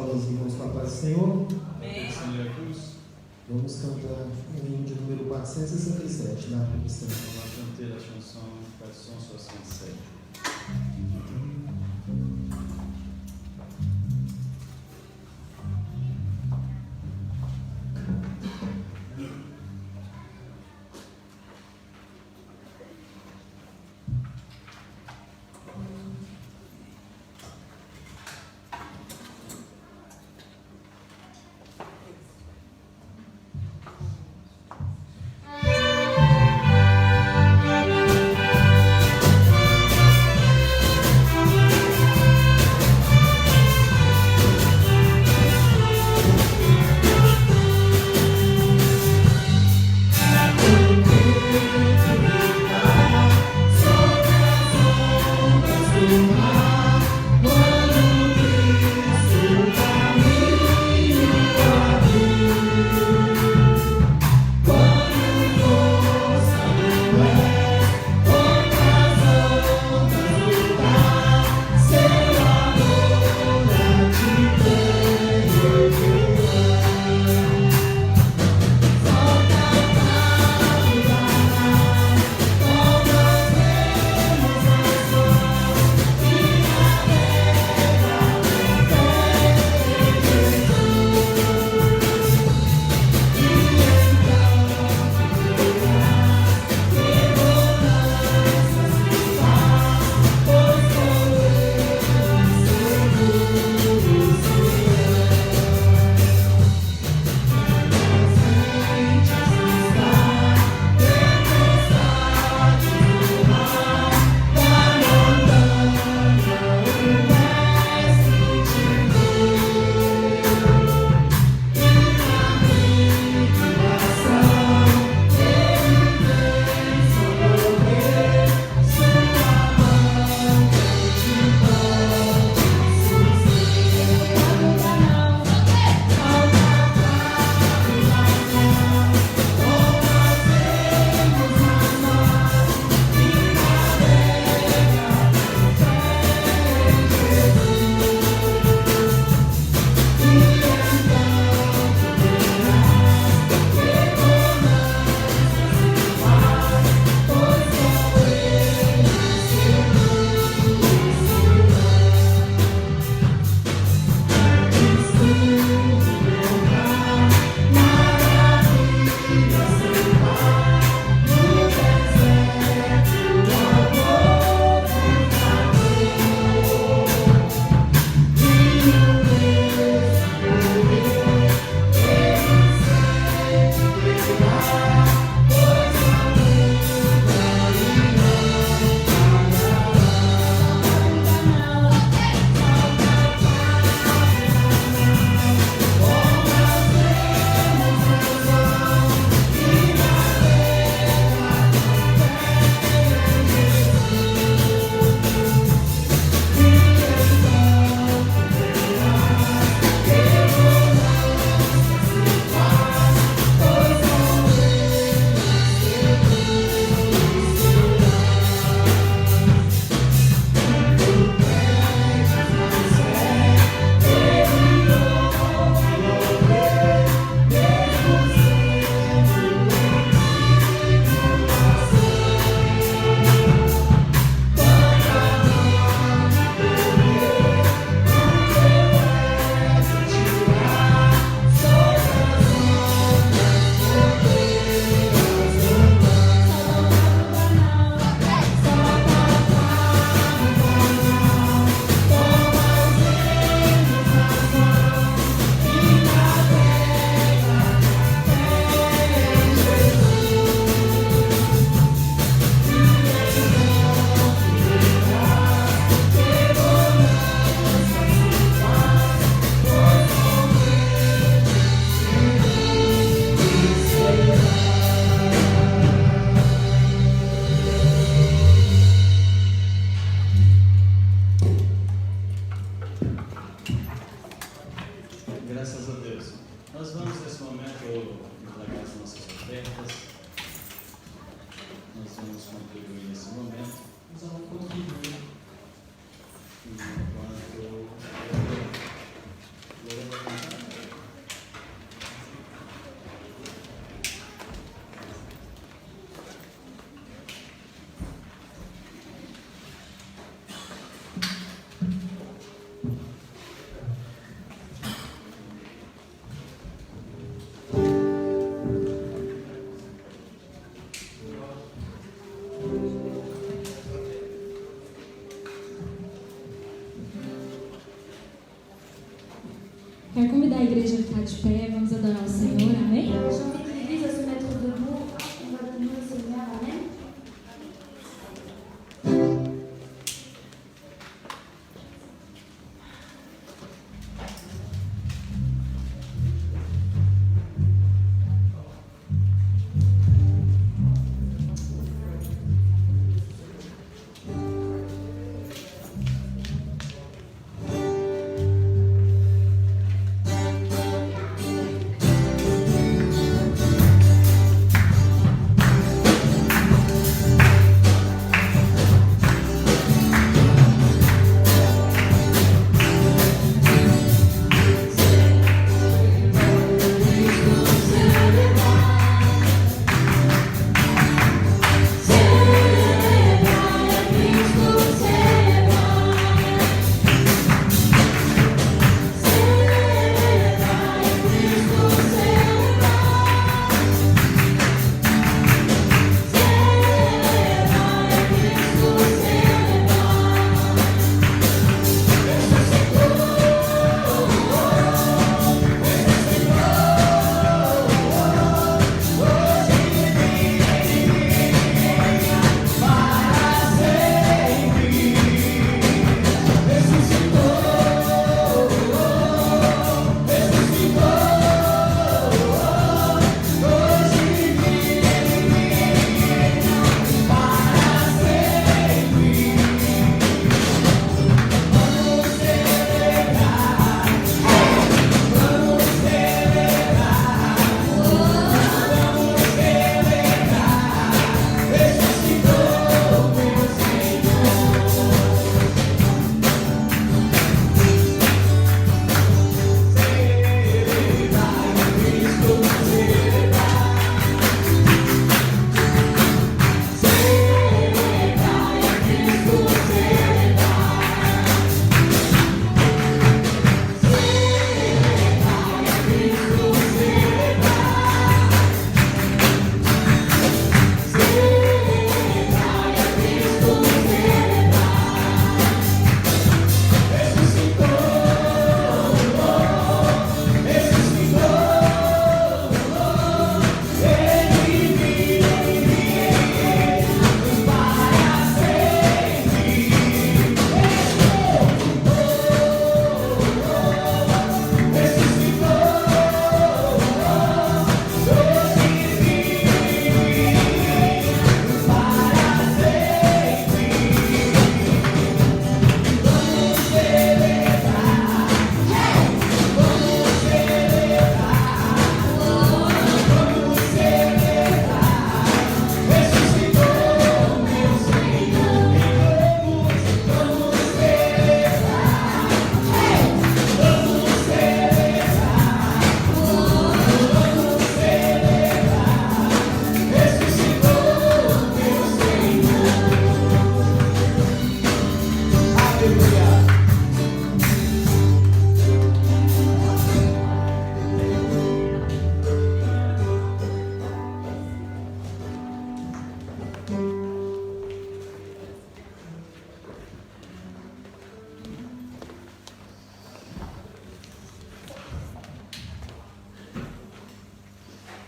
Fala os irmãos com a paz do Senhor. Amém. Vamos cantar o hino de número 467 na cristã. On va chanter la chanson 467. Música Quero convidar a igreja a ficar de pé, vamos adorar o Senhor, amém? J'invite l'Église à se mettre debout. On va louer le Seigneur. Amen.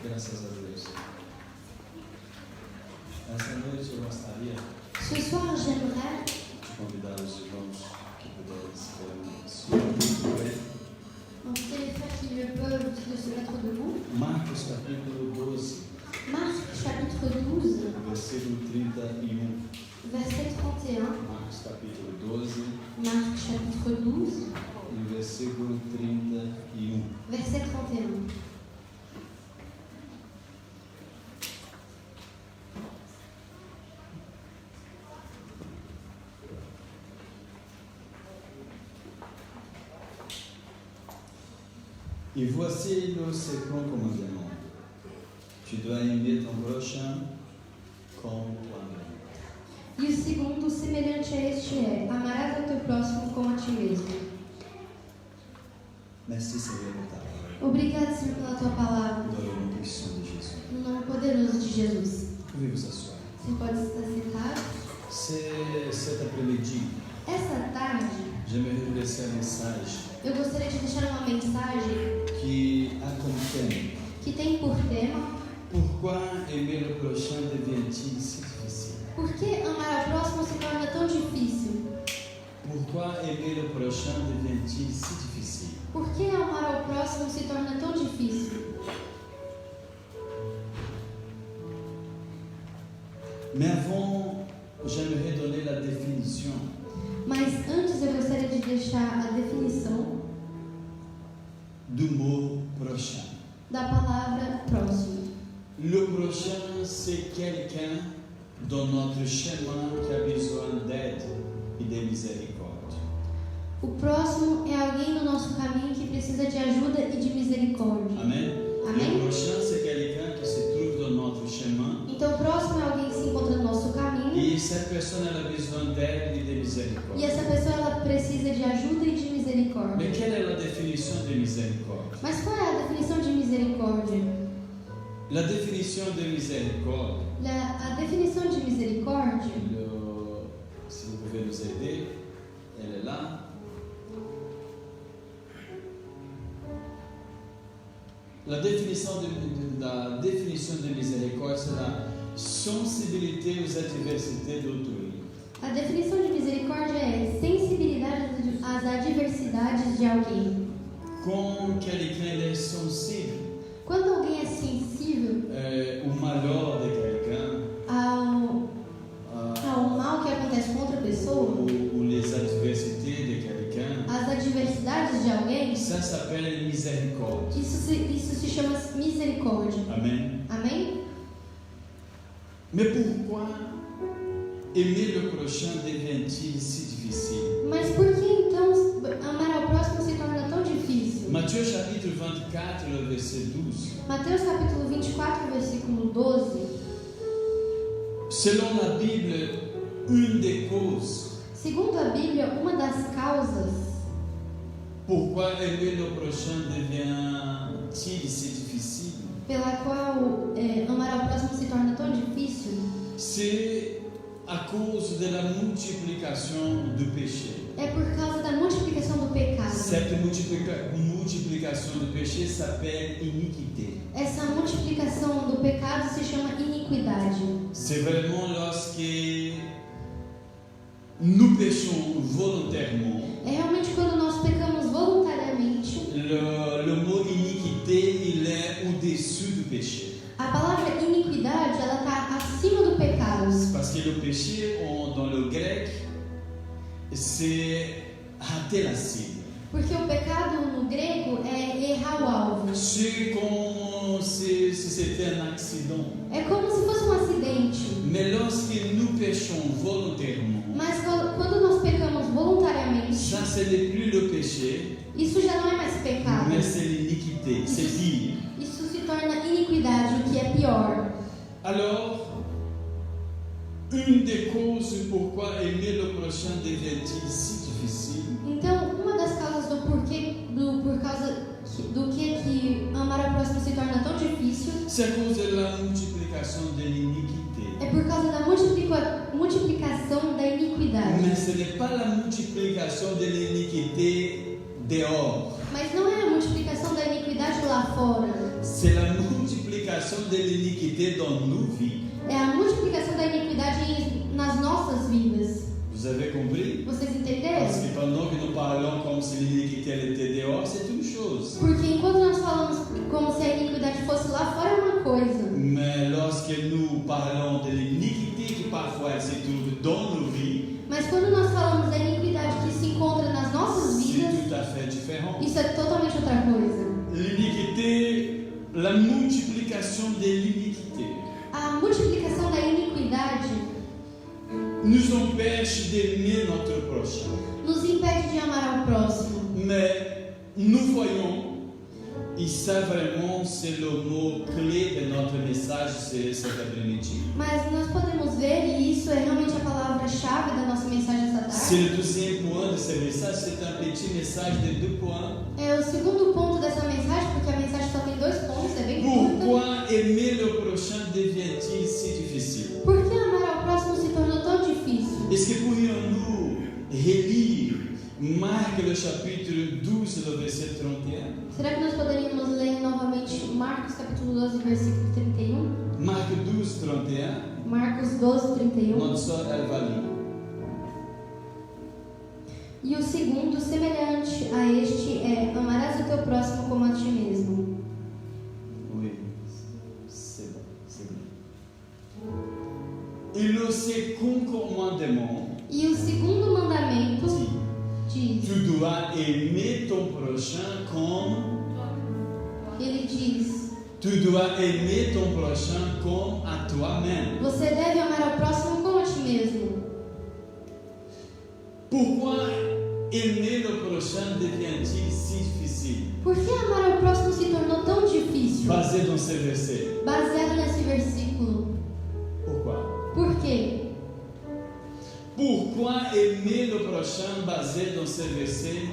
Graças a Deus. Essa noite eu gostaria Ce soir, j'aimerais de convidar os irmãos que puderem se colocar. inviter les frères qui le peuvent de se mettre debout. Marcos capítulo 12, Marc chapitre 12, versículo 31. verset 31. Marcos capítulo 12, Marc chapitre 12, e versículo 31. verset 31. Et voici le second commandement. Tu dois aimer ton prochain como toi-même. E o segundo, semelhante a este é: amarás ao teu próximo como a ti mesmo. Merci Seigneur pour ta parole. Obrigado, Senhor, pela tua palavra. Dans le nom puissant de Jésus. No nome poderoso de Jesus. Pouvez vous asseoir. Você pode estar sentado. Cet après-midi, Essa tarde, j'aimerais vous laisser un message Eu gostaria de deixar uma mensagem qui a comme thème que tem por tema: pourquoi aimer le prochain devient-il si difficile? por que amar ao próximo se torna tão difícil? Pourquoi aimer le prochain devient-il si difficile? Por que amar ao próximo se torna tão difícil? Mais avant, j'aimerais donner la définition Mas antes eu gostaria de deixar a definição du mot prochain. da palavra próximo. Le prochain, c'est quelqu'un dans notre chemin qui a besoin d'aide et de miséricorde. O próximo é alguém no nosso caminho que precisa de ajuda e de misericórdia. Amen. Amém? Le prochain, c'est quelqu'un qui se trouve dans notre chemin Então, o próximo é alguém que se encontra no nosso caminho et cette personne elle a besoin d'aide et de e miséricorde. essa pessoa ela precisa de ajuda e de misericórdia. Mais quelle est la définition de miséricorde? Mas qual é a definição de misericórdia? La définition de miséricorde, A definição de misericórdia, si vous pouvez nous aider, elle est là. La définition de miséricorde, c'est la sensibilité aux adversités d'autrui. a definição de misericórdia é sensibilidade às adversidades de alguém. Quand quelqu'un est sensible Quando alguém é sensível au malheur de quelqu'un, ao mal que acontece com outra pessoa, ou les adversités de quelqu'un, às adversidades de alguém, ça s'appelle miséricorde. isso se chama misericórdia. Amen. Amém? Mais pourquoi aimer le prochain devient-il si difficile? Mas por que então amar ao próximo se torna tão difícil? Matthieu chapitre 24, le verset 12. Mateus capítulo 24, versículo 12. Selon la Bible, une des causes Segundo a Bíblia, uma das causas pourquoi aimer le prochain devient-il si difficile, pela qual amar ao próximo se torna tão difícil c'est à cause de la multiplication du péché. é por causa da multiplicação do pecado. Cette multiplication du péché s'appelle iniquité. Essa multiplicação do pecado se chama iniquidade. C'est vraiment lorsque nous péchons volontairement. É realmente quando nós pecamos voluntariamente. Le mot iniquité, il est au-dessus du péché. A palavra iniquidade, ela está acima do pecado. Parce que le péché, dans le grec, c'est rater la cible. Porque o pecado no grego é errar o alvo. C'est comme si c'était un accident. É como se fosse um acidente. Mais lorsque nous péchons volontairement, Mas quando nós pecamos voluntariamente, ça ce n'est plus le péché, isso já não é mais pecado. mais c'est l'iniquité, c'est pire. Isso se torna iniquidade, o que é pior. Alors, une des causes pourquoi aimer le prochain devient-il si difficile, Então, uma das causas por causa do que amar ao próximo se torna tão difícil c'est à cause de la multiplication de l'iniquité. é por causa da multiplicação da iniquidade. Mais ce n'est pas la multiplication de l'iniquité dehors, Mas não é a multiplicação da iniquidade lá fora. c'est la multiplication de l'iniquité dans nos vies. É a multiplicação da iniquidade nas nossas vidas. Vous avez compris? Vocês Parce entenderam? que pendant que nous parlons comme si l'iniquité elle était dehors, c'est une chose. Porque enquanto nós falamos como se a iniquidade fosse lá fora, é uma coisa. Mais lorsque nous parlons de l'iniquité qui parfois elle se trouve dans nos vies, Mas quando nós falamos da iniquidade que se encontra nas nossas c'est vidas, tout à fait différent. isso é totalmente outra coisa. L'iniquité, la multiplication de l'iniquité A multiplicação da iniquidade nous empêche d'aimer notre prochain. nos impede de amar ao próximo. Mais nous voyons, et ça vraiment c'est le mot clé de notre message cet après-midi. Mas nós podemos ver, e isso é realmente a palavra-chave da nossa mensagem essa C'est tarde. le deuxième point de ce message, c'est un petit message de 2 points. É o segundo ponto dessa mensagem, porque a mensagem só tem 2 pontos, é bem curta. Pourquoi aimer le prochain devient-il si difficile? Por que amar ao próximo se tornou tão difícil? Est-ce que pourrions-nous relire Marc le chapitre 12, le verset 31. Será que nós poderíamos ler novamente Marcos capítulo 12, versículo 31? Marc 12, 31. Marcos 12, 31. Notre soeur, elle va lire. E o segundo, semelhante a este, é: amarás o teu próximo como a ti mesmo. Oui, c'est bon, c'est bon. Et le second commandement E o segundo mandamento dit, diz, tu dois aimer ton prochain comme ele diz, tu dois aimer ton prochain comme à toi-même. você deve amar ao próximo como a ti mesmo. Pourquoi aimer le prochain devient-il si difficile? Por que amar ao próximo se tornou tão difícil? Basé dans ce verset. Baseado nesse versículo. Pourquoi? Por quê? Pourquoi aimer le prochain basé dans ce verset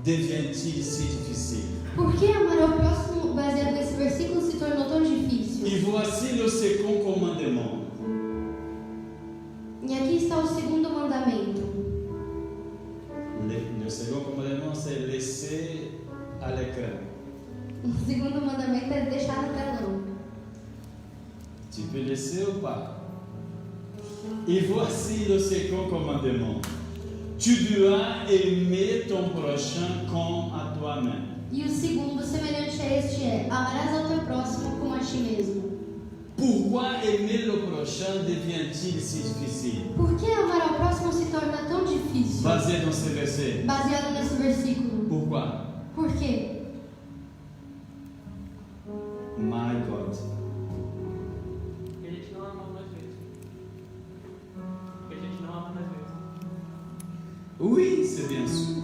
devient-il si difficile? Por que amar ao próximo baseado nesse versículo se tornou tão difícil? Et voici le second commandement. E aqui está o segundo mandamento. Le second commandement, c'est laisser à l'écran. O segundo mandamento é deixar no telão. Tu peux laisser ou pas? Et voici le second commandement. Tu dois aimer ton prochain comme à toi-même. E o segundo, semelhante a este, é: amarás ao teu próximo como a ti mesmo. Pourquoi aimer le prochain devient-il si difficile? Por que amar ao próximo se torna tão difícil? Basé dans ce verset. Baseado nesse versículo. Pourquoi? Por quê? My God. Porque a gente não ama nós mesmos. Porque a gente não ama nós mesmos. Oui, c'est bien sûr.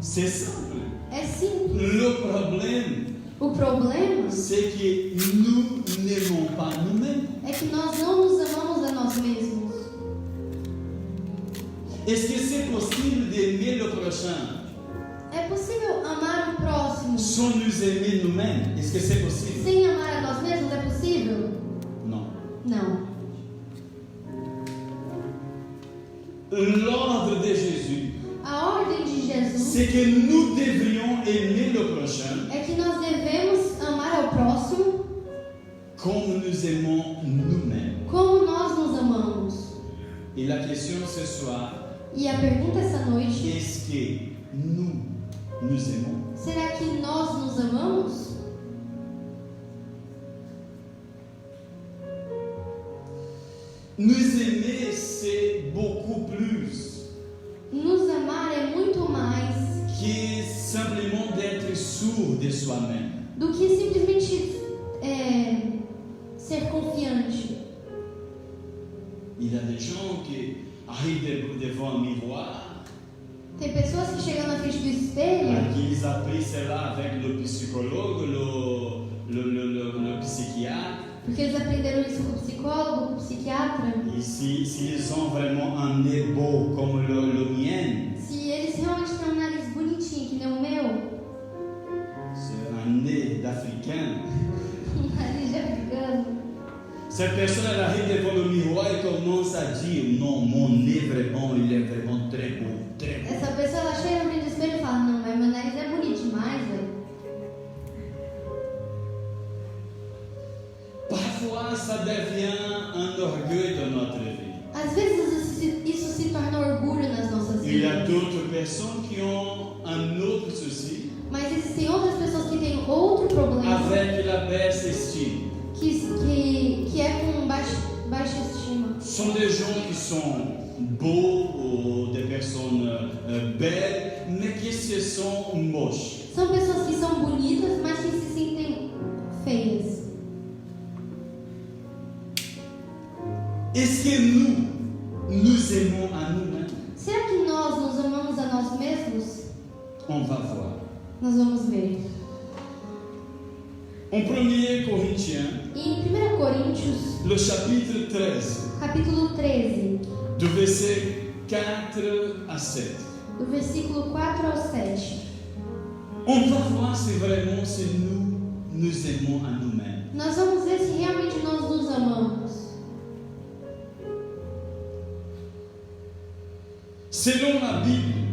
C'est simple. É simples. Le problème, O problema c'est que nous n'aimons pas nous-mêmes. é que nós não nos amamos a nós mesmos. Est-ce que c'est possible d'aimer le prochain É possível amar o próximo sans nous aimer nous-mêmes? Est-ce que c'est possible? sem amar a nós mesmos? É possível? Non. Não. L'ordre de Jésus, A ordem de Jesus c'est que nous devrions aimer le prochain é que nós devemos amar ao próximo comme nous aimons nous-mêmes. como nós nos amamos. Et la question ce soir, E a pergunta essa noite: est-ce que nous nous aimons? será que nós nos amamos? Nous aimer, c'est beaucoup plus Nos amar é muito mais que simplement d'être sûr de soi-même. do que simplesmente ser confiante. Il y a des gens qui arrivent devant un miroir, Tem pessoas que chegam na frente do espelho qu'ils apprennent cela avec le psychologue, le psychiatre. porque eles aprenderam isso com o psicólogo, com o psiquiatra. Et s'ils ont vraiment un nez beau comme le mien, Se eles realmente têm um nariz bonitinho, que nem o meu, c'est un nez d'Africain. um nariz de africano, Cette personne elle arrive devant le miroir et commence à dire non, mon nez vraiment, il est vraiment très beau, très beau. essa pessoa ela chega na frente do espelho e fala: não, mas meu nariz é bonito demais, velho. Parfois, ça devient un orgueil dans notre vie. Às vezes isso se torna orgulho nas nossas Il y a vidas. d'autres personnes qui ont un autre souci Mas existem outras pessoas que têm outro problema, avec la baisse estime. que é com baixa estima. Ce sont des gens qui sont beaux ou des personnes belles, mais qui se sont moches. São pessoas que são bonitas, mas que se sentem feias. Est-ce que nous aimons à nous-mêmes? Será que nós nos amamos a nós mesmos? On va voir. Nós vamos ver. En 1 Corinthiens, E em 1 Coríntios, le chapitre 13, capítulo 13, du verset 4 à 7. do versículo 4 ao 7, On va voir si vraiment si nous aimons à nous-mêmes. nós vamos ver se realmente nós nos amamos. Selon la Bible,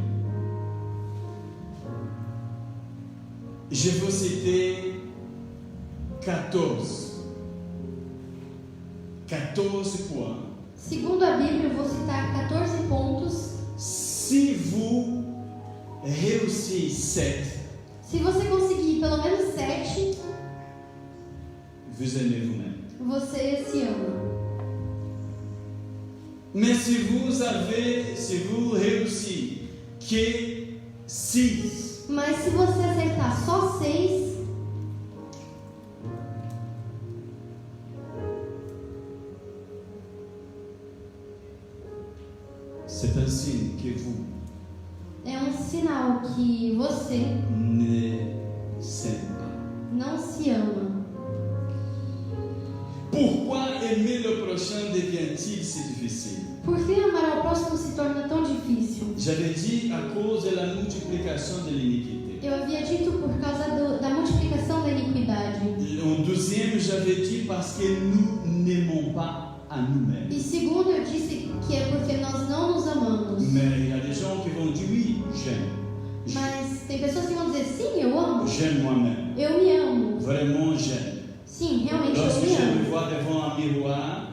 je vais citer 14 points. Segundo a Bíblia, eu vou citar 14 pontos. Si vous réussissez 7, Se você conseguir pelo menos 7, vous aimez vous-même. você se ama. Mais si vous réussissez que 6, Mas se você acertar só 6, c'est un signe que vous é um sinal que você ne s'aimez pas. não se ama. Pourquoi aimer le prochain devient-il si difficile? Por que amar ao próximo se torna tão difícil? J'avais dit à cause de la multiplication de l'iniquité. Eu havia dito por causa da multiplicação da iniquidade. En deuxième, j'avais dit parce que nous n'aimons pas à nous-mêmes. E segundo, eu disse que é porque nós não nos amamos. Mais il y a des gens qui vont dire oui, j'aime. Mas tem pessoas que vão dizer, sim, eu amo. J'aime moi-même. Eu me amo. Vraiment, j'aime. Sim, realmente eu Lorsque me je me amo. vois devant un miroir,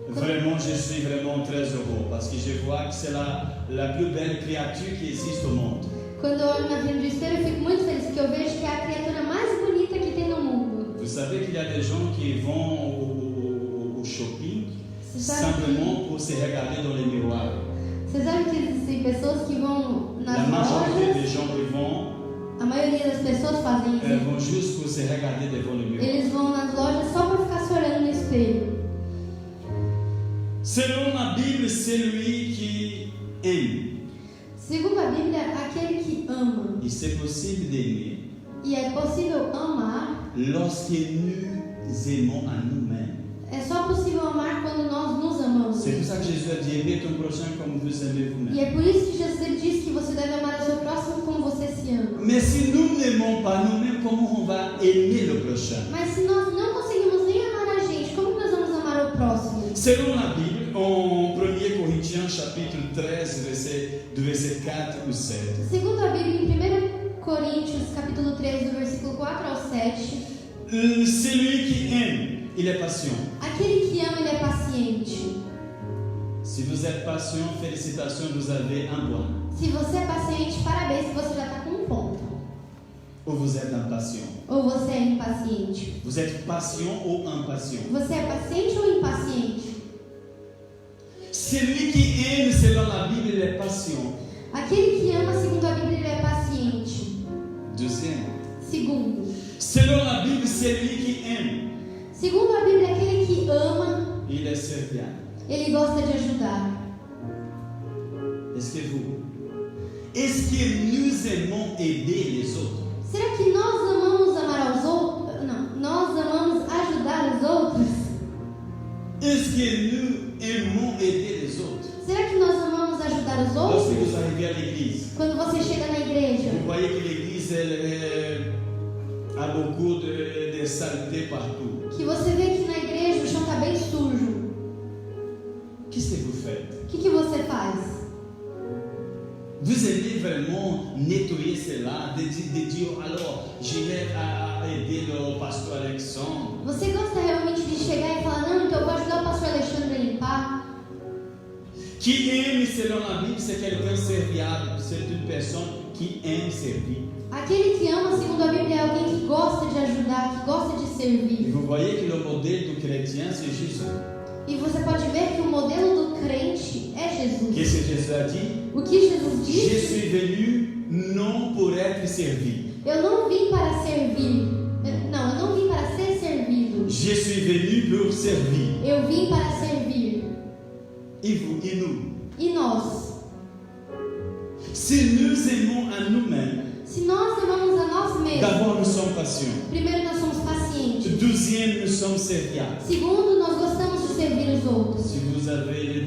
vraiment, je suis vraiment très heureux parce que je vois que c'est la plus belle créature qui existe au monde. Quando eu olho na frente do espelho, eu fico muito feliz porque eu vejo que é a criatura mais bonita que tem no mundo. Vous savez qu'il y a des gens qui vont au shopping Você sabe, simplement pour se regarder dans les miroirs. você sabe que existem pessoas que vão La nas majorité des lojas, gens qui vont, a maioria das pessoas fazem elles isso. vont juste pour se regarder devant le miroir. Eles vão nas lojas só para ficar se olhando no espelho. Selon la Bible, celui qui aime, Segundo a Bíblia, aquele que ama, et c'est possible d'aimer e é possível amar, lorsque nous aimons à nous-mêmes. é só possível amar quando nós nos amamos. C'est pour ça que Jésus a dit aimer ton prochain comme vous aimez E vous-même. é por isso que Jesus diz que você deve amar o seu próximo como você se ama. Mais si nous n'aimons pas nous-mêmes, comment on va aimer le prochain? Mas se nós não conseguimos nem amar a gente, como nós vamos amar o próximo? Selon la Bible, en 1 Corinthiens chapitre 13, verset 4 ou 7, Segundo a Bíblia, em 1 Coríntios, capítulo 13, do versículo 4 ao 7, celui qui aime, il est patient. aquele que ama, ele é paciente. Si vous êtes patient, félicitations, vous avez un point. Se você é paciente, parabéns, você já está com um ponto. Ou vous êtes impatient. Ou você é impaciente. Vous êtes patient ou impatient. Você é paciente ou impaciente? Celui qui aime, selon la Bible, il est patient. Aquele que ama, segundo a Bíblia, ele é paciente. Deuxième. Segundo. Selon la Bible, celui qui aime, Segundo a Bíblia, aquele que ama, il est serviable. ele gosta de ajudar. Est-ce que nous aimons aider les autres? Será que nós amamos amar aos outros? Não, nós amamos ajudar os outros? Est-ce que nous aimons aider les autres? Será que nós amamos ajudar os Lorsque outros? vous arrivez à l'église, Quando você chega na igreja, vous voyez que l'église a beaucoup de saleté partout. que você vê que na igreja o chão está bem sujo, Qu'est-ce que vous faites? o que você faz? Vous aimez vraiment nettoyer cela, de dire alors j'irai à aider le pasteur Alexandre. Você gosta realmente de chegar e falar, não, então eu vou ajudar o pastor Alexandre a limpar? Qui aime selon la Bible, c'est quelqu'un serviable, c'est une personne qui aime servir. Aquele que ama, segundo a Bíblia, é alguém que gosta de ajudar, que gosta de Et servir. vous voyez que le modèle du chrétien, c'est Jésus. E você pode ver que o modelo do crente é Jesus. Qu'est-ce que Jésus a dit? O que Jesus Je disse? suis venu non pour être servi. Eu não vim para servir. Não, eu não vim para ser servido. Je suis venu pour servir. Eu vim para servir. Et vous et nous. E nós? Si nous aimons à nous-mêmes, Se nós amamos a nós mesmos, d'abord nous sommes patients. primeiro nós somos pacientes. Deuxième, nous sommes serviables. Segundo, nós gostamos de servir os outros. Si vous avez les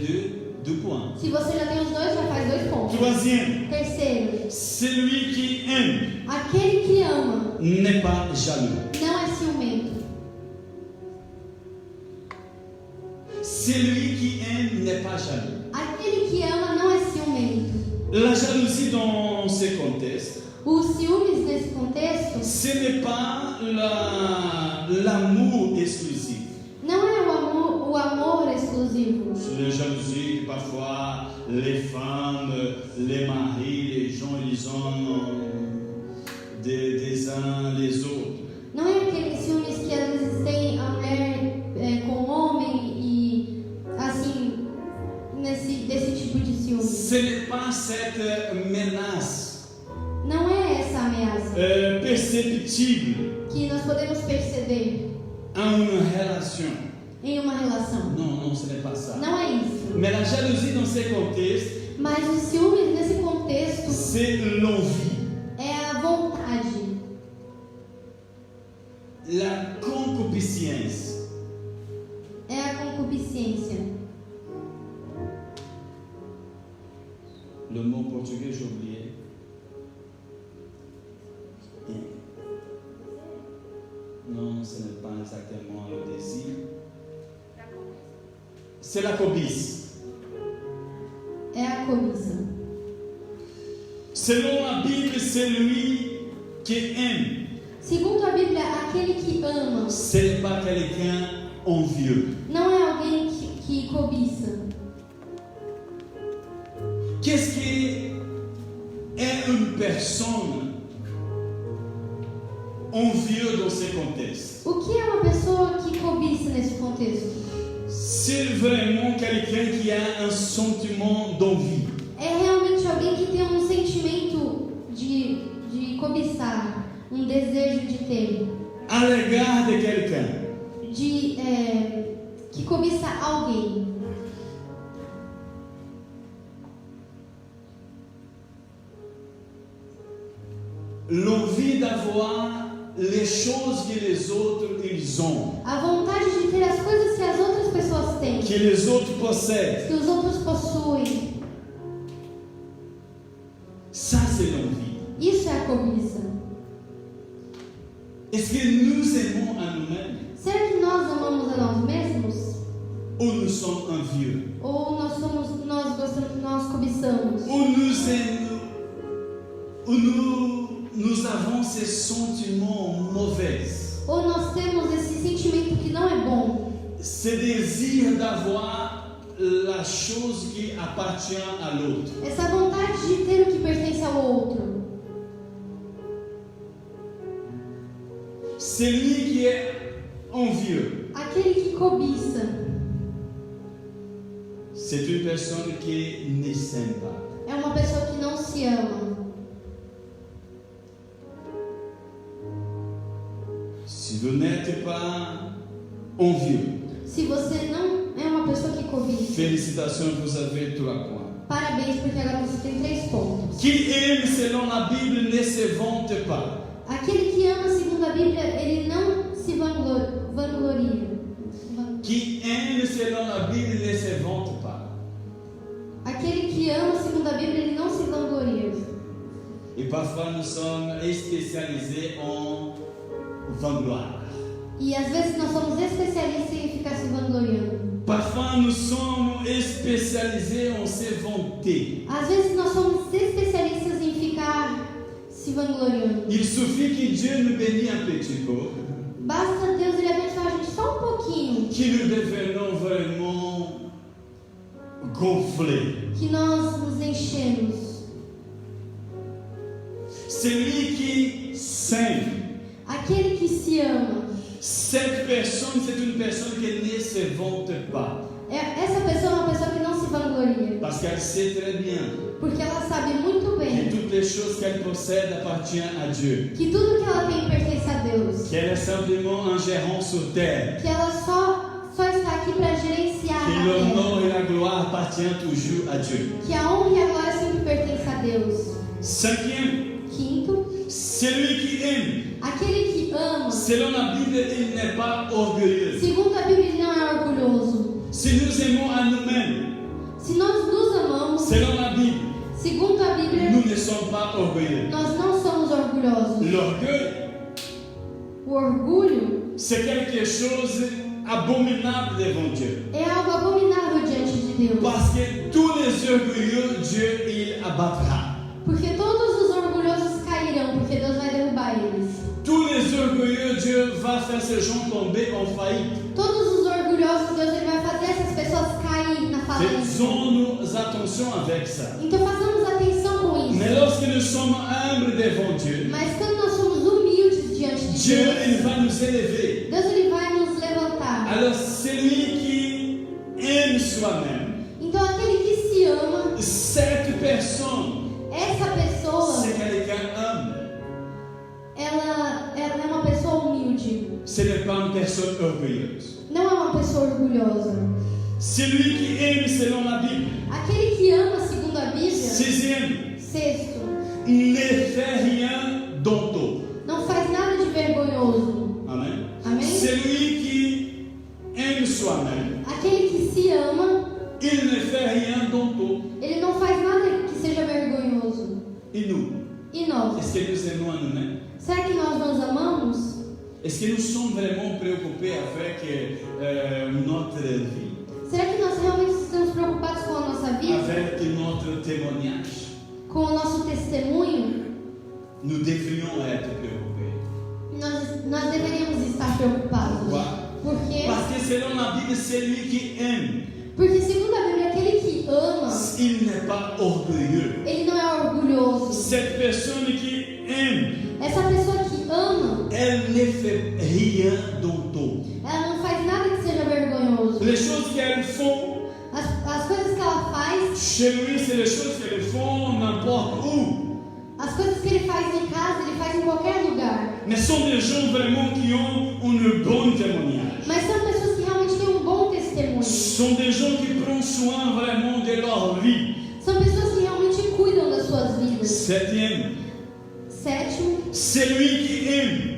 deux points. Se você já tem os dois, já faz 2 pontos. Troisième, Terceiro, celui qui aime aquele que ama n'est pas jaloux. não é ciumento. Celui qui aime n'est pas jaloux. Aquele que ama não é ciumento. La jalousie dans ce contexte, O ciúmes nesse contexto ce n'est pas l'amour exclusif. não é o amor exclusivo. La jalousie, parfois, les femmes, les maris, les gens, ils ont des uns les autres. Não é aqueles ciúmes que às vezes tem a mulher com o homem e assim, desse tipo de ciúme. Ce n'est pas cette menace Não é essa ameaça perceptible que nós podemos perceber en une relation. em uma relação. Non, ce n'est pas ça. Não é isso. Mais la jalousie dans ce contexte, Mas os ciúmes nesse contexto c'est l'envie, é a vontade, la concupiscence. é a concupiscência. Le mot portugais, j'ai oublié. Non, ce n'est pas exactement le désir. C'est la cobice. É a cobiça. Selon la Bible, c'est lui qui aime. Segundo a Bíblia, aquele que ama Ce n'est pas quelqu'un envieux. não é alguém que cobiça. Qu'est-ce qui est une personne envieuse dans ce contexte? O que é uma pessoa que cobiça nesse contexto? C'est vraiment quelqu'un qui a un sentiment d'envie. É realmente alguém que tem um sentimento de cobiçar, um desejo de ter, À l'égard de quelqu'un. que cobiça alguém. L'envie d'avoir les choses que les autres ils ont, A vontade de ter as coisas que as outras pessoas têm, que les autres possèdent. que os outros possuem. Ça, c'est l'envie. Isso é a cobiça. Est-ce que nous aimons à nous-mêmes Será que nós amamos a nós mesmos? ou nous sommes envieux? Ou nós cobiçamos? Ou nous avons ces sentiments mauvais, Ou nós temos esse sentimento que não é bom? ce désir d'avoir la chose qui appartient à l'autre. Essa vontade de ter o que pertence ao outro. Celui qui est envieux, Aquele que cobiça c'est une personne qui ne s'aime pas. é uma pessoa que não se ama. Si vous n'êtes pas envieux, Se você não é uma pessoa que cobiça, félicitations, vous avez 3 points. parabéns, porque agora você tem 3 pontos. Qui aime selon la Bible ne se vante pas. Aquele que ama, segundo a Bíblia, ele não se vangloria. Qui aime selon la Bible ne se vante pas. Aquele que ama, segundo a Bíblia, ele não se vangloria. Et parfois nous sommes spécialisés en vangloire. E às vezes nós somos especialistas em ficar se vangloriando. Parfois nous sommes spécialisés en se vanter. Às vezes nós somos especialistas em ficar se vangloriando. Il suffit que Dieu nous bénisse un petit peu, Basta Deus ele abençoar a gente só um pouquinho, que nous devenons vraiment gonflés. que nós nos enchemos. Celui qui s'aime, Aquele que se ama, cette personne, c'est une personne qui ne se vante pas. essa pessoa é uma pessoa que não se vangloria, Parce qu'elle sait très bien porque ela sabe muito que bem toutes les choses qu'elle possède appartiennent à Dieu. que tudo que ela tem pertence a Deus, Qu'elle est simplement un gérant sur terre. que ela só está aqui para gerenciar Que a terra, l'honneur et la gloire appartiennent toujours à Dieu. que a honra e a glória sempre pertencem a Deus. Cinquième, Quinto, celui qui aime, aquele que ama, selon la Bible, il n'est pas orgueilleux. segundo a Bíblia, ele não é orgulhoso. Si nous aimons à nous-mêmes, Se nós nos amamos, selon la Bible, segundo a Bíblia, nous ne sommes pas orgueilleux. nós não somos orgulhosos. L'orgueil, O orgulho c'est quelque chose abominable devant Dieu. É algo abominável diante de Deus. Parce que tous les orgueilleux, Dieu, il abattra. Porque todos os orgulhosos cairão, porque Deus vai derrubar eles. Tous les orgueilleux, Dieu va faire ces gens tomber en faillite. Todos os orgulhosos, Deus ele vai fazer essas pessoas cair na falência. Faisons-nous attention avec ça. Então façamos atenção com isso. Mais lorsque nous sommes humbles devant Dieu, Mas quando nós somos humildes diante de Dieu, Deus, il va nous élever. Deus ele vai nos levantar. Alors, celui qui aime soi-même, Então aquele que se ama, cette personne, essa pessoa, c'est quelqu'un humble. ela é uma pessoa humilde. Ce n'est pas une personne orgueilleuse. Não é uma pessoa orgulhosa. Celui qui aime selon la Bible, Aquele que ama segundo a Bíblia, sixième, sexto, ne fait rien d'honteux. não faz nada de vergonhoso. Amen. Amém? Celui qui aime soi-même, Aquele que se ama, il ne fait rien d'honteux. ele não faz nada que seja vergonhoso. Et nous, E nós? est-ce que nous aimons à nous-mêmes? Será que nós nos amamos? Est-ce que nous sommes vraiment préoccupés avec notre vie, Será que nós realmente estamos preocupados com a nossa vida? avec notre témoignage? Com o nosso testemunho? Nous devrions être préoccupés. Nós deveríamos estar preocupados. Pourquoi? Por quê? Parce que selon la Bible, celui qui aime, Porque segundo a Bíblia, aquele que ama, il n'est pas orgueilleux. ele não é orgulhoso. Cette personne qui aime, Essa pessoa que ama, elle ne fait rien d'honteux. ela não faz nada que seja vergonhoso. Les choses qu'elle font, As coisas que ela faz, chez lui, c'est les choses qu'elle font n'importe où. as coisas que ele faz em casa, ele faz em qualquer lugar. Mais sont des gens vraiment qui ont un bon témoignage. Mas são pessoas que realmente têm um bom testemunho. Sont des gens qui prennent soin vraiment de leur vie. São pessoas que realmente cuidam das suas vidas. Septième, Sétimo, celui qui aime,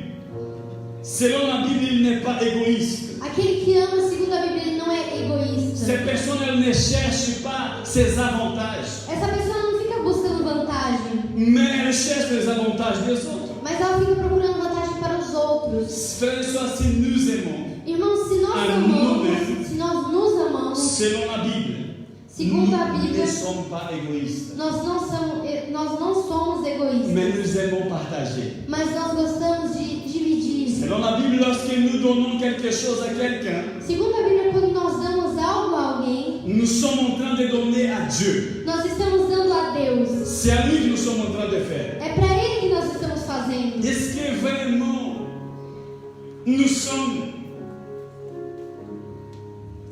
selon la Bible, il n'est pas égoïste. aquele que ama, segundo a Bíblia, ele não é egoísta. Cette personne, elle ne cherche pas ses avantages, Essa pessoa não fica buscando vantagem, mais elle cherche les avantages des autres. mas ela fica procurando vantagem para os outros. Frères et sœurs, si nous aimons, Irmãos, se nós amamos, se nós nos amamos, selon la Bible, segundo a nous Bíblia, ne sommes pas égoïstes, nós não somos egoístas, mais nous aimons partager. mas nós gostamos de dividir. Selon la Bible, lorsque nous donnons quelque chose à quelqu'un, Segundo a Bíblia, quando nós damos algo a alguém, nous sommes en train de donner à Dieu. nós estamos dando a Deus. C'est à lui que nous sommes en train de faire. É para Ele que nós estamos fazendo. Est-ce que vraiment nous sommes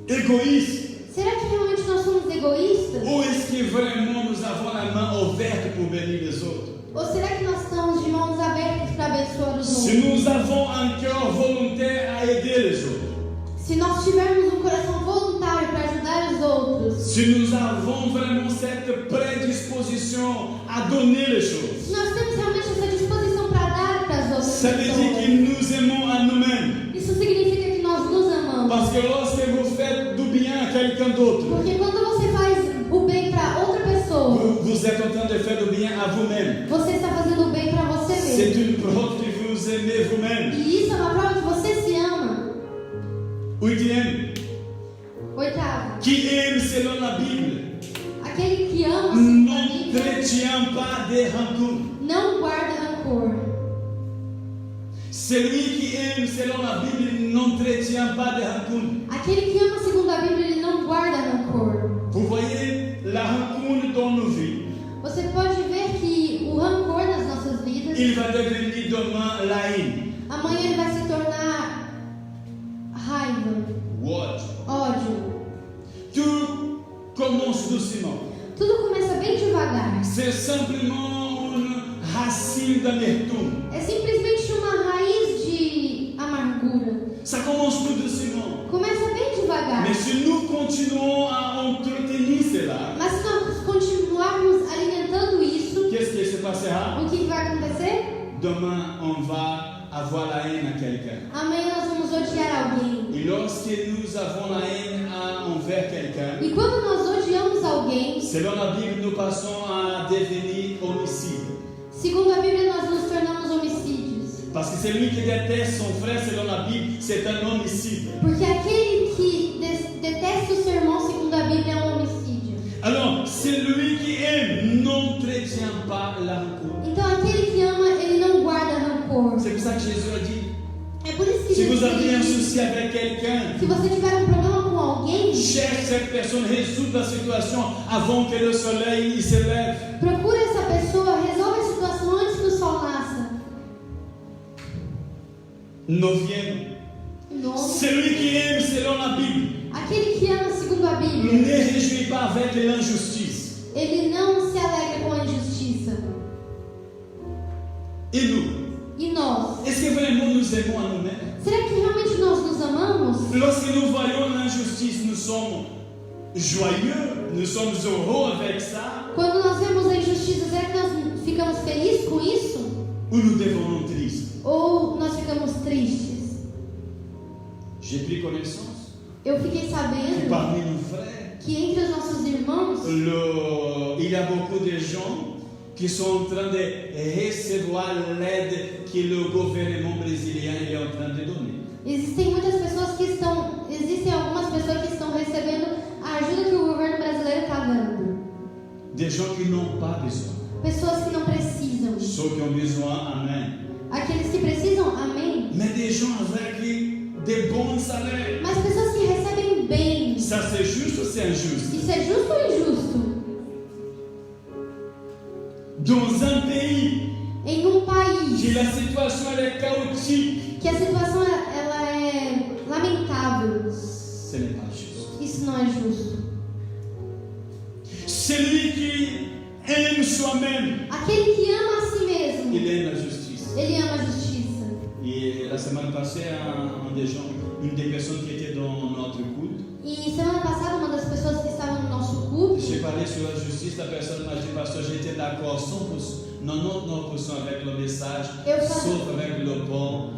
égoïstes Será que realmente nós somos egoístas? ou est-ce que vraiment nous avons la main ouverte pour bénir les autres? Ou será que nós estamos de mãos abertas para abençoar os Si outros? nous avons un cœur volontaire à aider les autres, Se nós tivermos um coração voluntário para ajudar os outros, si nous avons vraiment cette prédisposition à donner les choses, se nós temos realmente essa disposição para dar para as outras ça veut dire que pessoas, nous aimons à nous-mêmes. isso significa que nós nos amamos. Parce que lorsque vous faites du bien à quelqu'un d'autre, Porque quando você faz o bem para outra pessoa, vous êtes en train de faire du bien à vous-même. você está fazendo o bem para você C'est mesmo. une preuve que vous aimez vous-même. E isso é uma prova que você se ama. Huitième, Oitavo, qui aime selon la Bible, aquele que ama segundo a ne Bíblia retient pas des rancunes. não guarda rancor. Celui qui aime selon la Bible n'entretient pas de rancune. Aquele que ama segundo a Bíblia, ele não guarda rancor. Vous voyez la rancune dans nos vies, Você pode ver que o rancor nas nossas vidas, il va devenir demain la haine. amanhã ele vai se tornar raiva, What? ódio. Tout commence doucement. Tudo começa bem devagar. C'est simplement une racine d'amertume. É simplesmente uma raiz de amargura. Ça commence tout doucement. Começa bem devagar. Mais si nous continuons à entretenir cela, Mas se nós continuarmos alimentando isso, qu'est-ce qui se passera? o que vai acontecer? Demain, on va avoir la haine à quelqu'un. Amanhã nós vamos odiar alguém. Et lorsque nous avons la haine envers quelqu'un, E quando nós odiamos alguém, selon la Bible, nous passons à devenir homicide. segundo a Bíblia, nós nos tornamos homicídios. Parce que celui qui déteste son frère selon la Bible, c'est un homicide. Porque aquele que detesta o seu irmão, segundo a Bíblia, é um homicídio. Alors, celui qui aime n'entretient pas la rancune. Então aquele que ama, ele não guarda rancor. C'est pour ça que Jésus a dit, É por isso que si vous Jesus avez un diz, souci avec quelqu'un, se você tiver um problema com alguém, cherche cette personne, résoudre la situation avant que le soleil il se lève. procura essa pessoa, resolve a situação antes que o sol nasça. Neuvième, Nono, celui qui aime selon la Bible aquele que ama segundo a ne Bíblia, réjouit pas avec l'injustice. ele não se alegra com a injustiça. Et nous, E nós? est-ce que vraiment nous aimons à nous-mêmes? Será que realmente nós nos amamos? Lorsque nous voyons l'injustice, nous sommes joyeux, nous sommes heureux avec ça, Quando nós vemos a injustiça, será que nós ficamos felizes com isso? ou nous devenons tristes? Ou nós ficamos tristes? J'ai pris connaissance Eu fiquei que sabendo parmi nos frères, que entre os nossos irmãos il y a beaucoup de gens qui sont en train de recevoir l'aide que le gouvernement brésilien est en train de donner. existem algumas pessoas que estão recebendo a ajuda que o governo brasileiro está dando. Des gens qui n'ont pas besoin. Pessoas que não precisam. Ceux qui ont besoin, amen. Aqueles que precisam, amém. Mais des gens avec des bons salaires. Mas pessoas que recebem bem. Ça c'est juste ou c'est injuste? Isso é justo ou injusto? Dans un pays Em um país que la situation elle est chaotique, que a situação ela é lamentável, ce n'est pas juste. isso não é justo. Celui qui aime soi-même, Aquele que ama a si mesmo, il aime la justice. ele ama a justiça. Et la semaine passée, une des personnes qui était dans notre culte, E semana passada, uma das pessoas que estavam no nosso culto, j'ai parlé sur la justice, la personne m'a dit, pasteur, j'étais d'accord 100%, 99% avec le message, sauf avec le point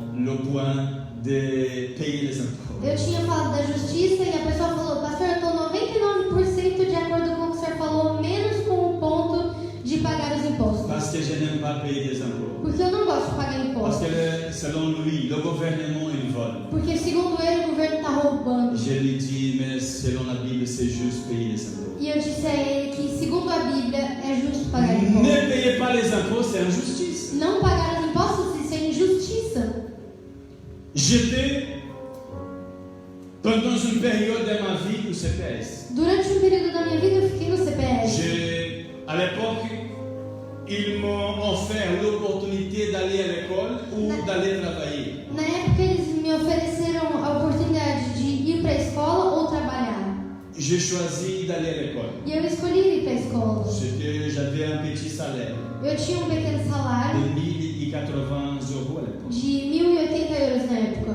de payer les impôts. eu tinha falado da justiça e a pessoa falou: pastor, eu estou 99% de acordo com o que o senhor falou, menos com o ponto de pagar os impostos. Parce que je n'aime pas payer des impôts. Porque eu não gosto de pagar Parce impostos. que selon lui, le gouvernement, il vole. Porque segundo ele, o governo está roubando. Je lui dis, mais selon la Bible, c'est juste payer les impôts. E eu disse a ele que, segundo a Bíblia, é justo pagar impostos. Ne payez pas les impôts, c'est injustice. Não pagar os impostos, isso é injustiça. J'étais, pendant une période de ma vie, au CPS. Durante um período da minha vida, eu fiquei no CPS. À l'époque, ils m'ont offert l'opportunité d'aller à l'école ou d'aller travailler. Na época, eles me ofereceram a oportunidade de ir para a escola ou trabalhar. J'ai choisi d'aller à l'école. E eu escolhi ir para a escola. J'avais un petit salaire Eu tinha um pequeno salário de 1080 € à l'époque. de 1.080 euros na época.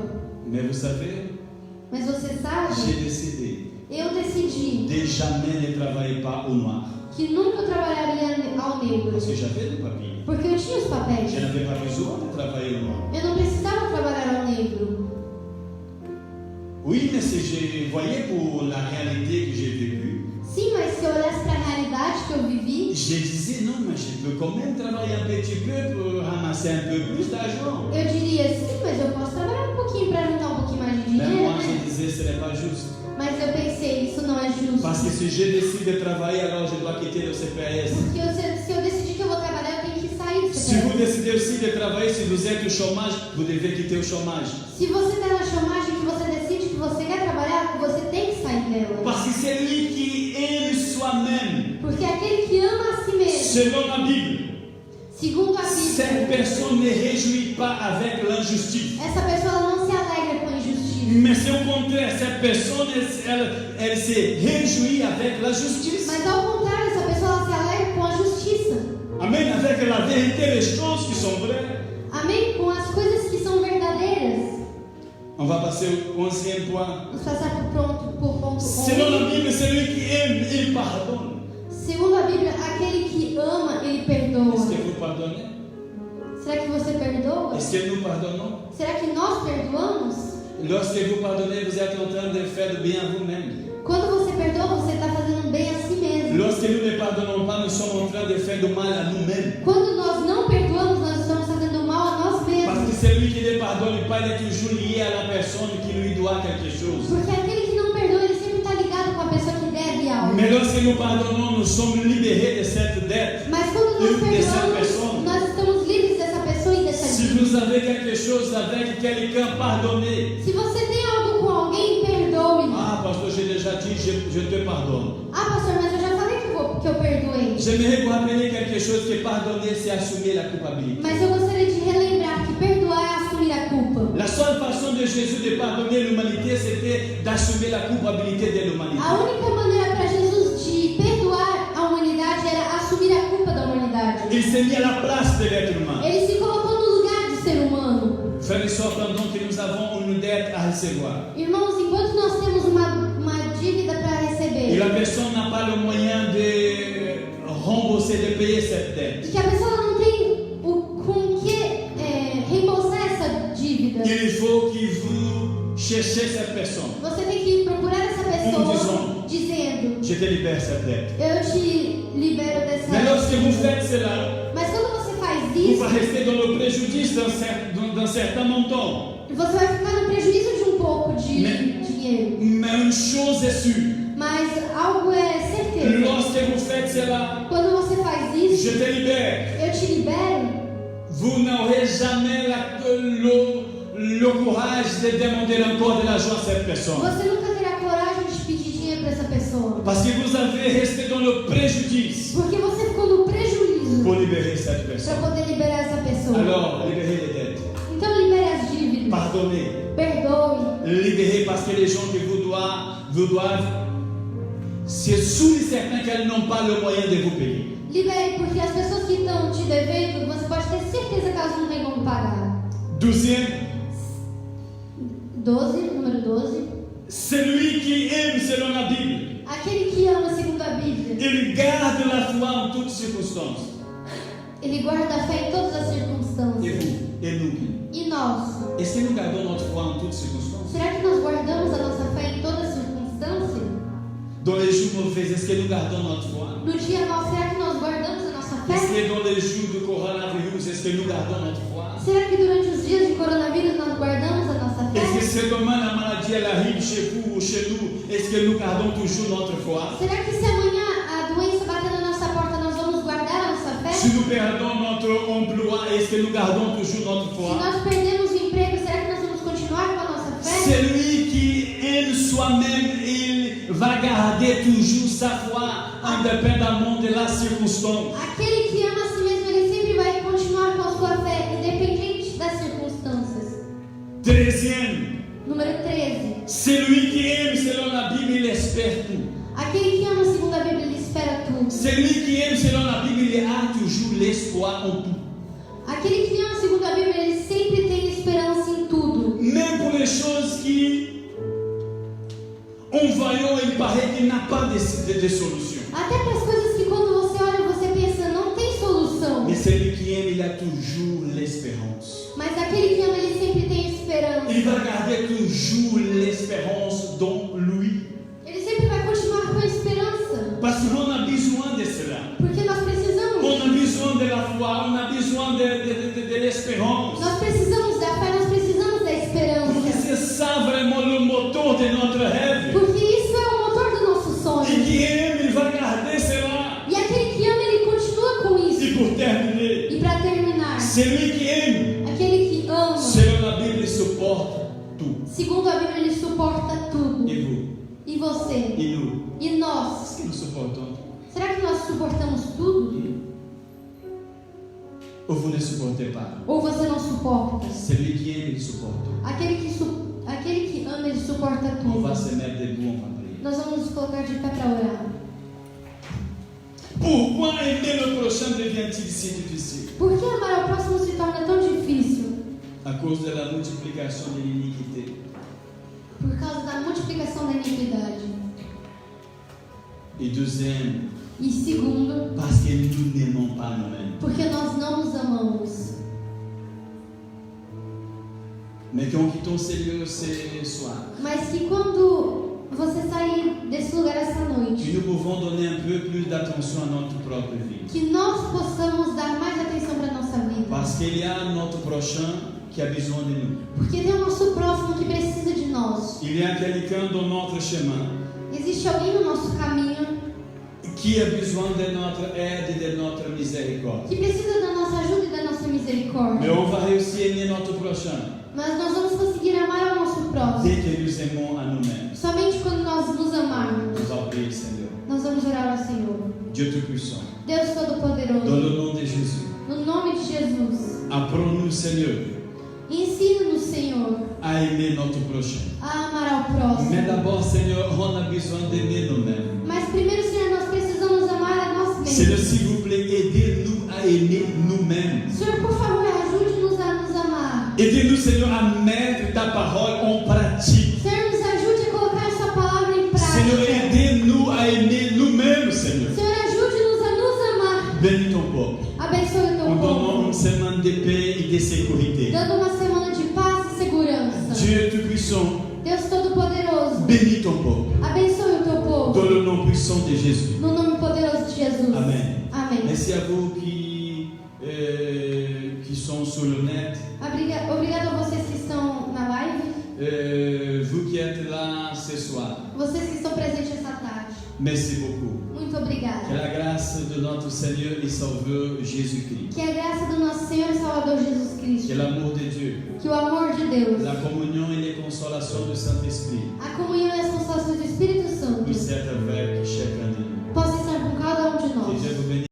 Mais vous savez, Mas você sabe, j'ai décidé eu decidi de jamais ne travailler pas au noir. que nunca eu trabalharia ao negro. Parce que j'avais des papiers. Porque eu tinha os papéis. Je n'avais pas besoin de travailler au noir. Eu não precisava trabalhar ao negro. Oui, mais si je voyais pour la réalité que j'ai vécue, Sim, mas se eu olhasse para a realidade que eu vivi, je disais non, mais je peux quand même travailler un petit peu pour ramasser un peu plus d'argent. eu diria sim, mas eu posso trabalhar um pouquinho para juntar um pouquinho mais de Mais dinheiro, moi, je né? disais ce n'est pas juste. Mas eu pensei, isso não é justo. Parce que si je décide de travailler, alors je dois quitter le CPS. Porque se eu decidir que eu vou trabalhar, eu tenho que sair do Si vous CPS. décidez aussi de travailler, si vous êtes au chômage, vous devez quitter o chômage. Se você está na chômage, que você decide que você quer trabalhar, você tem que sair dela. Parce que c'est lui qui aime soi-même. Porque aquele que ama a si mesmo, Selon la Bible, segundo a cette Bíblia, personne ne réjouit pas avec l'injustice. essa pessoa ela não se alegra com a injustiça. Mais c'est au contraire, cette personne, elle se réjouit avec la justice. Mas ao contrário, essa pessoa ela se alegra com a justiça. Amen, avec la vérité, les choses qui sont vraies. Amém? Com as coisas que são verdadeiras. On va passer au 11e point. Vamos passar por ponto 11. Selon la Bible, celui qui aime, il pardonne. Segundo a Bíblia, aquele que ama, ele Est-ce perdoa. que vous pardonnez? Será que você perdoa? Est-ce que nous pardonnons? Será que nós perdoamos? Lorsque vous pardonnez, vous êtes en train de faire du bien à vous-même. Quando você perdoa, você está fazendo bem a si mesmo. Lorsque nous ne pardonnons pas, nous sommes en train de faire du mal à nous-mêmes. Quando nós não perdoamos, nós estamos fazendo mal a nós Parce mesmos. que celui pardonne pas, il est toujours lié à la personne qui lui doit quelque chose. Porque aquele que não perdoa, ele sempre está ligado com a pessoa que deve algo. Mais lorsque nous pardonnons, nous sommes libérés de cette dette. Mas quando nós de cette perdoamos, personne. nós estamos livres dessa pessoa e dessa Si dívida. vous avez quelque chose avec quelqu'un, pardonnez. Se você tem algo com alguém, perdoe. Ah, pasteur, j'ai déjà dit, je te pardonne. Ah, pastor, mas eu já falei que eu perdoei. J'aimerais vous rappeler quelque chose, que pardonner, c'est assumer la culpabilité. Mas eu gostaria de relembrar que perdoar é assumir a culpa. La seule façon de Jésus de pardonner l'humanité, c'était d'assumer la culpabilité de l'humanité. A única maneira para Jesus de perdoar a humanidade era assumir a culpa da humanidade. Il s'est mis à la place de l'être humain. Ele se colocou no lugar de ser humano. Frères et sœurs, pendant que nous avons une dette à recevoir, Irmãos, enquanto nós temos uma dívida para et receber, la personne n'a pas le moyen de rembourser, de payer cette dette, e que a pessoa não tem com que reembolsar essa dívida, il faut que vous cherchiez cette personne. você tem que procurar essa pessoa dizendo: Je te libère cette dette. eu te libero dessa Mais lorsque vous dívida. faites cela, Mas quando você faz vous isso, va rester dans le préjudice d'un certain montant. você vai ficar no prejuízo de um pouco de dinheiro. Mais une chose est sûre, Mas algo é certeza. lorsque vous faites cela, Quando você faz isso, je te libère. eu te libero, Vous n'aurez jamais le courage de demander encore de l'argent à cette personne. você nunca terá coragem de pedir dinheiro para essa pessoa. Parce que vous avez resté dans le préjudice Porque você ficou no prejuízo pour libérer cette para personne. poder liberar essa pessoa. Alors, libérez les dettes. Então libere as dívidas. Pardonnez. Perdoe. Libérez parce que les gens qui vous doivent, c'est sûr et certain qu'elles n'ont pas le moyen de vous payer. Libere, porque as pessoas que estão te devendo, você pode ter certeza que elas não têm como pagar. 12e, 12, número 12. celui qui aime selon la Bible, Aquele que ama segundo a Bíblia, il garde la foi en toutes circonstances. ele guarda a fé em todas as Et circunstâncias. vous, et nous. E nós? Est-ce que nous gardons notre foi en toutes circonstances? Será que nós guardamos a nossa fé em todas as circunstâncias? Dans les jours mauvais, est-ce que nous gardons notre foi? No dia mau, será que nós guardamos a nossa Est-ce fé? que dans les jours de coronavirus, est-ce que nous gardons notre foi? Será que durante os dias de coronavírus nós guardamos a nossa Est-ce que fé? si demain la maladie elle arrive chez vous ou chez nous, est-ce que nous gardons toujours notre foi? Será que se amanhã a doença bater na nossa porta, nós vamos guardar a nossa fé? Si nous perdons notre emploi, est-ce que nous gardons toujours notre Se foi? nós perdemos o emprego, será que nós vamos continuar com a nossa fé? Celui qui aime soi-même, il va garder toujours sa foi indépendamment de la circonstance. Aquele que ama a si mesmo, ele sempre vai continuar com a sua fé, independente das circunstâncias. 13e, Número 13. celui qui aime selon la Bible, il espère tout. Aquele que ama segundo a Bíblia, ele espera tudo. Celui qui aime selon la Bible, il a toujours l'espoir en tout. Aquele que ama segundo a Bíblia, ele sempre tem esperança em tudo. Même pour les choses qui, en voyant, il paraît qu'il n'a pas de solution. Até para as coisas que quando você olha, você pensa, não tem solução. Mais celui qui aime, il a toujours l'espérance. Mas aquele que ama, ele sempre tem esperança. Il va garder toujours l'espérance dans lui. Ele sempre vai continuar com a esperança. Parce qu'on a besoin de cela. Porque nós precisamos. On a besoin de la foi, on a besoin de l'espérance. Nós precisamos da fé, nós precisamos da Parce que esperança. c'est ça vraiment le moteur de notre rêve. Porque isso é o motor do nosso Et sonho. qui aime, il va garder cela. E aquele que ama, ele continua com Et isso. pour terminer, E para terminar, celui qui aime, aquele que ama, selon la Bible, il supporte tout. segundo a Bíblia, ele suporta tudo. Et vous, E você? et nous, E nós? est-ce que nous supportons tout? Será que nós suportamos tudo? Ou vous ne supportez pas? Ou você não suporta? Celui qui aime, il supporte tout. Aquele que ama, ele suporta On va tudo. se mettre debout, on va prier. Nós vamos nos colocar de pé para orar. Pourquoi aimer le prochain devient-il si difficile? Por que amar ao próximo se torna tão difícil? À cause de la multiplication de l'iniquité. Por causa da multiplicação da iniquidade. Et deuxième, E segundo, parce que nous n'aimons pas nous-mêmes. porque nós não nos amamos. Mais quand quittons ces lieux ce soir, Mas que quando você sair desse lugar essa noite, que nous pouvons donner un peu plus d'attention à notre propre vie. que nós possamos dar mais atenção para nossa vida. Parce qu'il y a notre prochain qui a besoin de nous. Porque tem o nosso próximo que precisa de nós. Il y a quelqu'un dans notre chemin Existe alguém no nosso caminho qui a besoin de notre aide et de notre miséricorde. que precisa da nossa ajuda e da nossa misericórdia. Mais on va réussir à aimer notre prochain Mas nós vamos conseguir amar ao nosso próximo dès que nous aimons à nous-mêmes. somente quando nós nos amarmos. Nous va prier, Seigneur. Nós vamos orar ao Senhor. Dieu Tout-Puissant, Deus dans Todo-Poderoso, le nom de Jésus, no nome de Jesus, apprends-nous, Seigneur, ensina-nos, Senhor, à aimer notre prochain. a amar ao próximo. Mais d'abord, Seigneur, on a besoin d'aimer nous-mêmes. Mas primeiro, Senhor, nós precisamos amar a nós Seigneur, mesmos. s'il vous plaît, aidez-nous à aimer nous-mêmes. Senhor, por favor, ajude-nos a nos amar. Aidez-nous, Seigneur, à mettre ta parole en pratique. Senhor, nos ajude a colocar essa palavra em Seigneur, prática. aidez-nous à aimer nous-mêmes, Seigneur. Senhor, ajude-nos a nos amar. Bénis ton peuple. Abençoe o teu En donnant povo, une semaine de paix et de sécurité. dando uma semana de paz e segurança. Dieu Tout-Puissant, Deus Todo-Poderoso, bénis ton peuple. abençoe o teu Dans povo. le nom puissant de Jésus. No nome poderoso de Jesus. Amen. Amém. Merci à vous qui sont sur le net. Obrigado a vocês que estão na live, Vous qui êtes là ce soir. vocês que estão presentes essa tarde. Merci beaucoup. Muito Que obrigada. la grâce de notre Seigneur et Sauveur Jésus-Christ. Que a graça do nosso Senhor e Salvador Jesus Que Cristo, l'amour de Dieu. que o amor de Deus, La communion et les consolations du Saint-Esprit a comunhão e as consolações do Espírito Santo puissent être avec chacun de nous. possam estar com cada um de Que nós. Dieu vous bénisse.